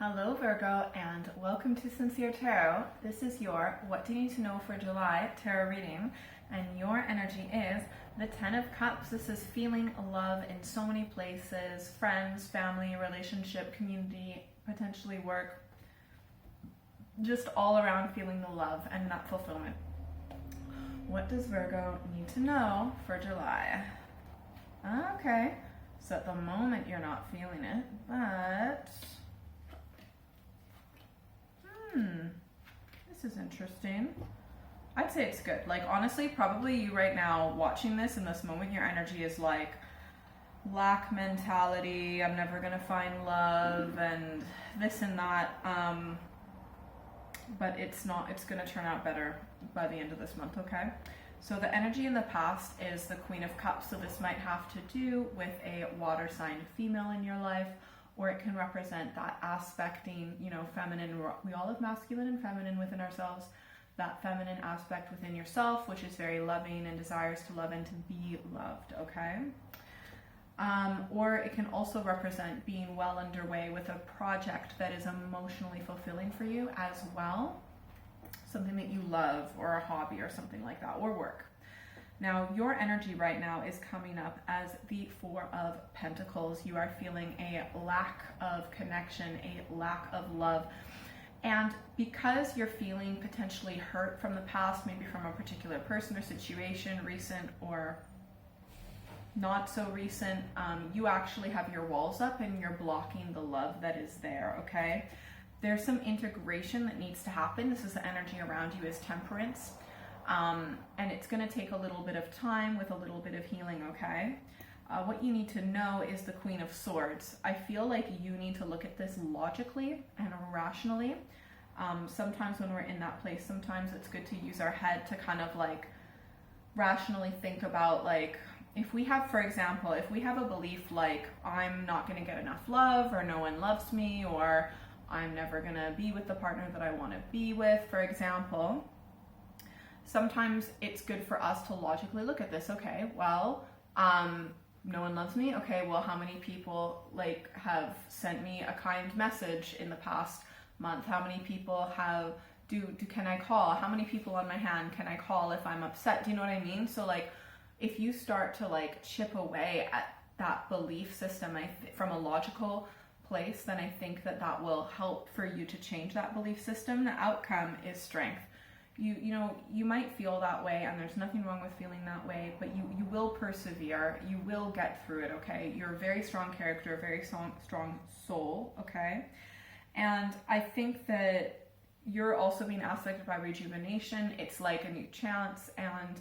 Hello Virgo, and welcome to Sincere Tarot. This is your What Do You Need to Know for July tarot reading, and your energy is the Ten of Cups. This is feeling love in so many places: friends, family, relationship, community, potentially work, just all around feeling the love and that fulfillment. What does Virgo need to know for July? Okay, so at the moment you're not feeling it, but this is interesting. I'd say it's good. Like, honestly, probably you right now watching this in this moment, your energy is like lack mentality, I'm never gonna find love and this and that. But it's not, it's gonna turn out better by the end of this month, okay? So the energy in the past is the Queen of Cups. So this might have to do with a water sign female in your life, or it can represent that aspecting, feminine. We all have masculine and feminine within ourselves. That feminine aspect within yourself, which is very loving and desires to love and to be loved, okay? Or it can also represent being well underway with a project that is emotionally fulfilling for you as well. Something that you love, or a hobby or something like that, or work. Now, your energy right now is coming up as the Four of Pentacles. You are feeling a lack of connection, a lack of love. And because you're feeling potentially hurt from the past, maybe from a particular person or situation, recent or not so recent, you actually have your walls up and you're blocking the love that is there, okay? There's some integration that needs to happen. This is the energy around you is Temperance. And it's going to take a little bit of time with a little bit of healing, okay? What you need to know is the Queen of Swords. I feel like you need to look at this logically and rationally. Sometimes when we're in that place, sometimes it's good to use our head to kind of like rationally think about, like, if we have, for example, if we have a belief like I'm not going to get enough love, or no one loves me, or I'm never going to be with the partner that I want to be with, for example, sometimes it's good for us to logically look at this. Okay, well, no one loves me. Okay, well, how many people have sent me a kind message in the past month? How many people can I call? How many people on my hand can I call if I'm upset? Do you know what I mean? So if you start to chip away at that belief system from a logical place, then I think that will help for you to change that belief system. The outcome is strength. You might feel that way, and there's nothing wrong with feeling that way, but you will persevere. You will get through it, okay? You're a very strong character, a very strong soul, okay? And I think that you're also being aspected by rejuvenation. It's like a new chance, and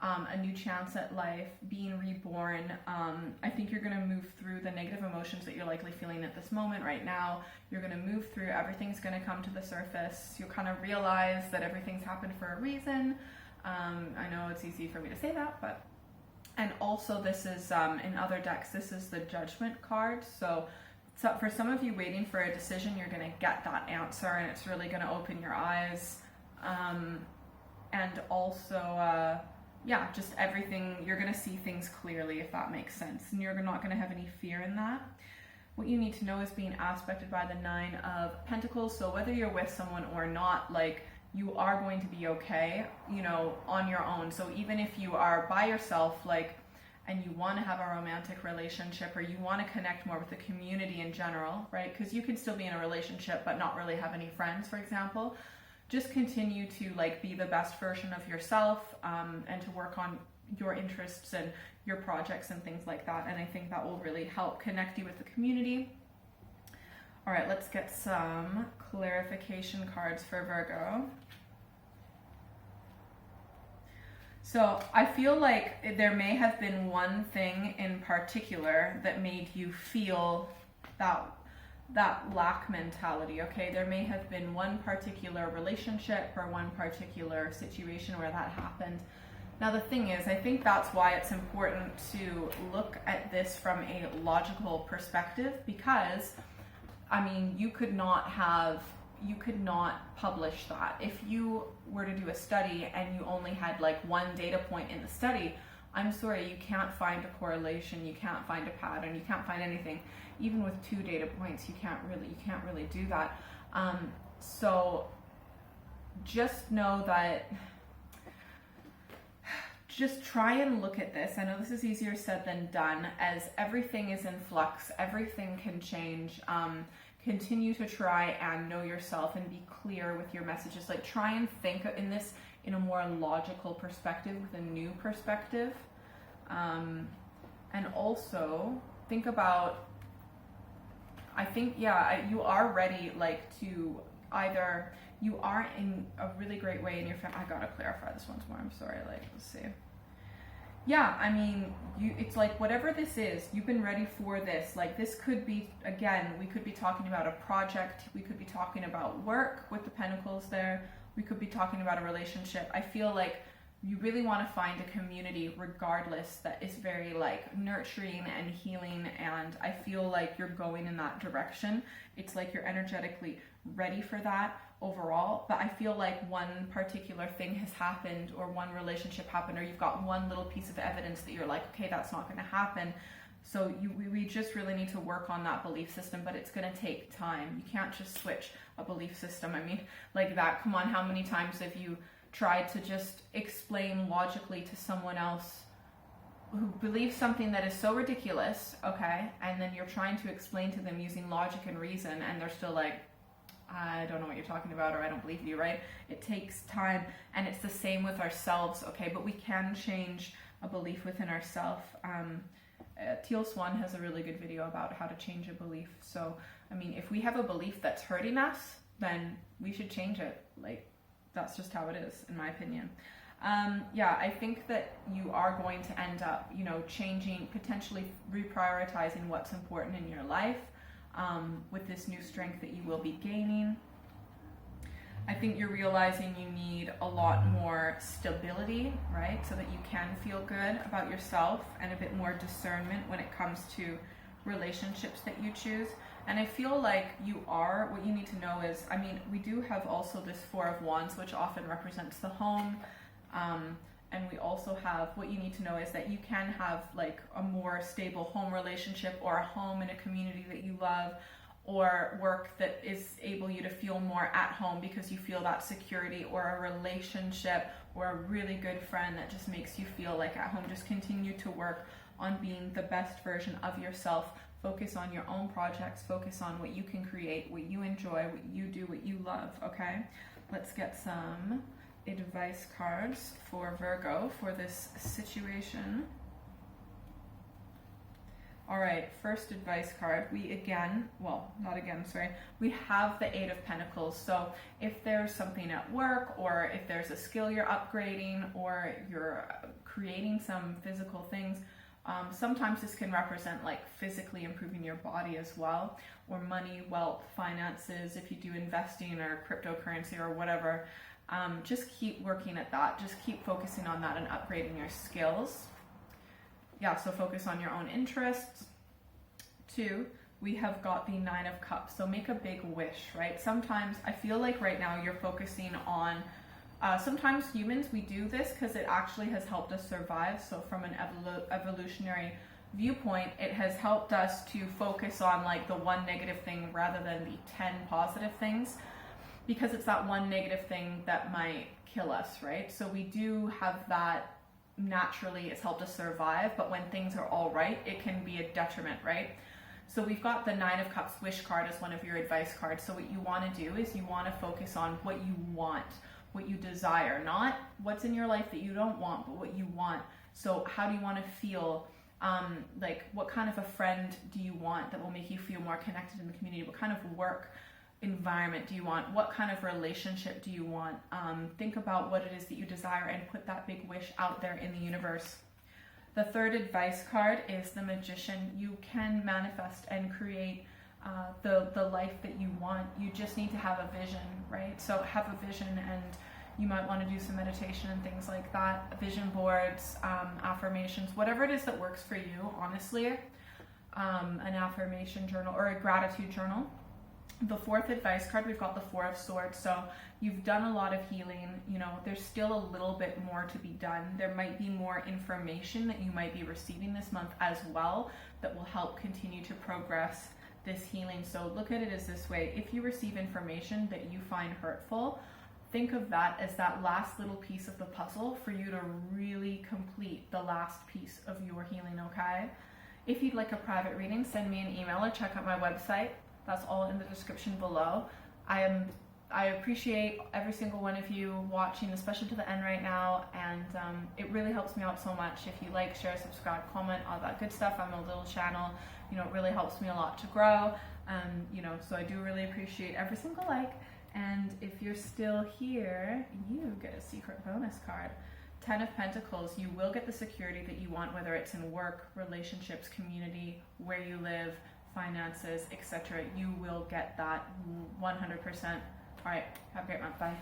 a new chance at life, being reborn. I think you're going to move through the negative emotions that you're likely feeling at this moment right now. You're going to move through, everything's going to come to the surface. You'll kind of realize that everything's happened for a reason. I know it's easy for me to say that, and also this is, in other decks, this is the Judgment card. So for some of you waiting for a decision, you're going to get that answer, and it's really going to open your eyes. And also, just everything, you're going to see things clearly, if that makes sense. And you're not going to have any fear in that. What you need to know is being aspected by the Nine of Pentacles. So whether you're with someone or not, you are going to be okay, on your own. So even if you are by yourself, and you want to have a romantic relationship, or you want to connect more with the community in general, right? Because you can still be in a relationship but not really have any friends, for example. Just continue to be the best version of yourself, and to work on your interests and your projects and things like that. And I think that will really help connect you with the community. All right, let's get some clarification cards for Virgo. So I feel like there may have been one thing in particular that made you feel that lack mentality, okay? There may have been one particular relationship or one particular situation where that happened. Now the thing is, I think that's why it's important to look at this from a logical perspective, because you could not publish that. If you were to do a study and you only had one data point in the study, I'm sorry, you can't find a correlation, you can't find a pattern, you can't find anything. Even with 2 data points, you can't really do that. So just know that, just try and look at this. I know this is easier said than done, as everything is in flux, everything can change. Continue to try and know yourself and be clear with your messages. Like, try and think in this in a more logical perspective, with a new perspective. And also think about, I think, you are ready, like, to either, you are in a really great way in your family. I gotta clarify this once more, I'm sorry, like, let's see. Yeah, I mean, it's like, whatever this is, you've been ready for this. Like, this could be, again, we could be talking about a project, we could be talking about work with the pentacles there, we could be talking about a relationship. I feel like you really want to find a community regardless that is very, like, nurturing and healing, and I feel like you're going in that direction. It's like you're energetically ready for that overall, but I feel like one particular thing has happened, or one relationship happened, or you've got one little piece of evidence that you're like, okay, that's not going to happen. So we just really need to work on that belief system, but it's going to take time. You can't just switch a belief system. I mean, like that, come on, how many times have you tried to just explain logically to someone else who believes something that is so ridiculous, okay, and then you're trying to explain to them using logic and reason, and they're still like, I don't know what you're talking about, or I don't believe you, right? It takes time, and it's the same with ourselves, okay? But we can change a belief within ourselves. Teal Swan has a really good video about how to change a belief. So, I mean, if we have a belief that's hurting us, then we should change it. Like, that's just how it is, in my opinion. I think that you are going to end up, changing, potentially reprioritizing what's important in your life. With this new strength that you will be gaining. I think you're realizing you need a lot more stability, right? So that you can feel good about yourself, and a bit more discernment when it comes to relationships that you choose. And I feel like what you need to know is, I mean, we do have also this 4 of Wands, which often represents the home. And we also have, what you need to know is that you can have like a more stable home relationship, or a home in a community that you love, or work that is able you to feel more at home because you feel that security, or a relationship, or a really good friend that just makes you feel like at home. Just continue to work on being the best version of yourself. Focus on your own projects, focus on what you can create, what you enjoy, what you do, what you love, okay? Let's get some advice cards for Virgo for this situation. All right, first advice card. We have the 8 of Pentacles. So if there's something at work, or if there's a skill you're upgrading, or you're creating some physical things, sometimes this can represent like physically improving your body as well, or money, wealth, finances, if you do investing or cryptocurrency or whatever. Just keep working at that. Just keep focusing on that and upgrading your skills. So focus on your own interests. 2, we have got the 9 of Cups. So make a big wish, right? Sometimes I feel like right now you're focusing on, sometimes humans, we do this because it actually has helped us survive. So from an evolutionary viewpoint, it has helped us to focus on like the one negative thing rather than the 10 positive things, because it's that one negative thing that might kill us, right? So we do have that naturally, it's helped us survive, but when things are all right, it can be a detriment, right? So we've got the 9 of Cups wish card as one of your advice cards. So what you want to do is you want to focus on what you want, what you desire, not what's in your life that you don't want, but what you want. So how do you want to feel? Like, what kind of a friend do you want that will make you feel more connected in the community? What kind of work environment do you want? What kind of relationship do you want? Think about what it is that you desire and put that big wish out there in the universe. The third advice card is the Magician. You can manifest and create the life that you want. You just need to have a vision, right? So have a vision, and you might want to do some meditation and things like that. Vision boards, affirmations, whatever it is that works for you, honestly. An affirmation journal or a gratitude journal. The fourth advice card, we've got the Four of Swords. So you've done a lot of healing, you know, there's still a little bit more to be done. There might be more information that you might be receiving this month as well that will help continue to progress this healing. So look at it as this way: if you receive information that you find hurtful, think of that as that last little piece of the puzzle for you to really complete the last piece of your healing, okay? If you'd like a private reading, send me an email or check out my website. That's all in the description below. I appreciate every single one of you watching, especially to the end right now, and it really helps me out so much. If you like, share, subscribe, comment, all that good stuff. I'm a little channel, you know, it really helps me a lot to grow, you know, so I do really appreciate every single like. And if you're still here, you get a secret bonus card. 10 of Pentacles. You will get the security that you want, whether it's in work, relationships, community, where you live, finances, etc. You will get that 100%. All right, have a great month. Bye.